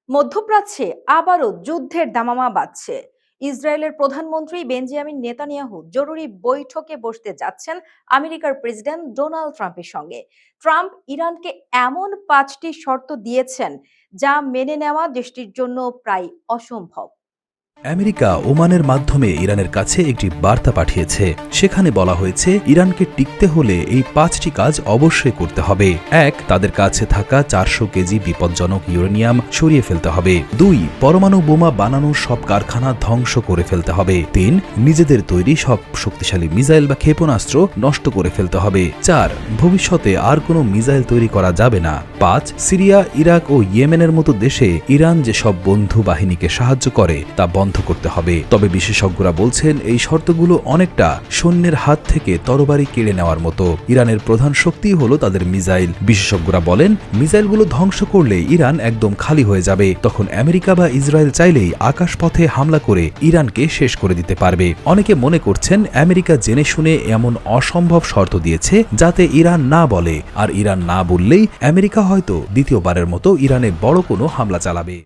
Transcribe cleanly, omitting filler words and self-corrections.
মধ্যপ্রাচ্যে আবারও যুদ্ধের দামামা বাজছে। ইসরায়েলের প্রধানমন্ত্রী বেঞ্জামিন নেতানিয়াহু জরুরি বৈঠকে বসতে যাচ্ছেন আমেরিকার প্রেসিডেন্ট ডোনাল্ড ট্রাম্পের সঙ্গে। ট্রাম্প ইরানকে এমন 5টি শর্ত দিয়েছেন যা মেনে নেওয়া দেশটির জন্য প্রায় অসম্ভব। আমেরিকা ওমানের মাধ্যমে ইরানের কাছে একটি বার্তা পাঠিয়েছে। সেখানে বলা হয়েছে ইরানকে টিকতে হলে এই 5টি কাজ অবশ্যই করতে হবে। 1. তাদের কাছে থাকা 400 কেজি বিপজ্জনক ইউরেনিয়াম সরিয়ে ফেলতে হবে। 2. পরমাণু বোমা বানানোর সব কারখানা ধ্বংস করে ফেলতে হবে। 3. নিজেদের তৈরি সব শক্তিশালী মিসাইল বা ক্ষেপণাস্ত্র নষ্ট করে ফেলতে হবে। 4. ভবিষ্যতে আর কোনো মিসাইল তৈরি করা যাবে না। 5. সিরিয়া, ইরাক ও ইয়েমেনের মতো দেশে ইরান যেসব বন্ধু বাহিনীকে সাহায্য করে তা বন্ধ করতে হবে। তবে বিশেষজ্ঞরা বলছেন এই শর্তগুলো অনেকটা সৈন্যের হাত থেকে তরবারি কেড়ে নেওয়ার মতো। ইরানের প্রধান শক্তি হলো তাদের মিসাইল। বিশেষজ্ঞরা বলেন মিসাইলগুলো ধ্বংস করলে ইরান একদম খালি হয়ে যাবে। তখন আমেরিকা বা ইসরায়েল চাইলেই আকাশপথে হামলা করে ইরানকে শেষ করে দিতে পারবে। অনেকে মনে করছেন আমেরিকা জেনে শুনে এমন অসম্ভব শর্ত দিয়েছে যাতে ইরান না বলে, আর ইরান না বললেই আমেরিকা হয়তো দ্বিতীয়বারের মতো ইরানে বড় কোনো হামলা চালাবে।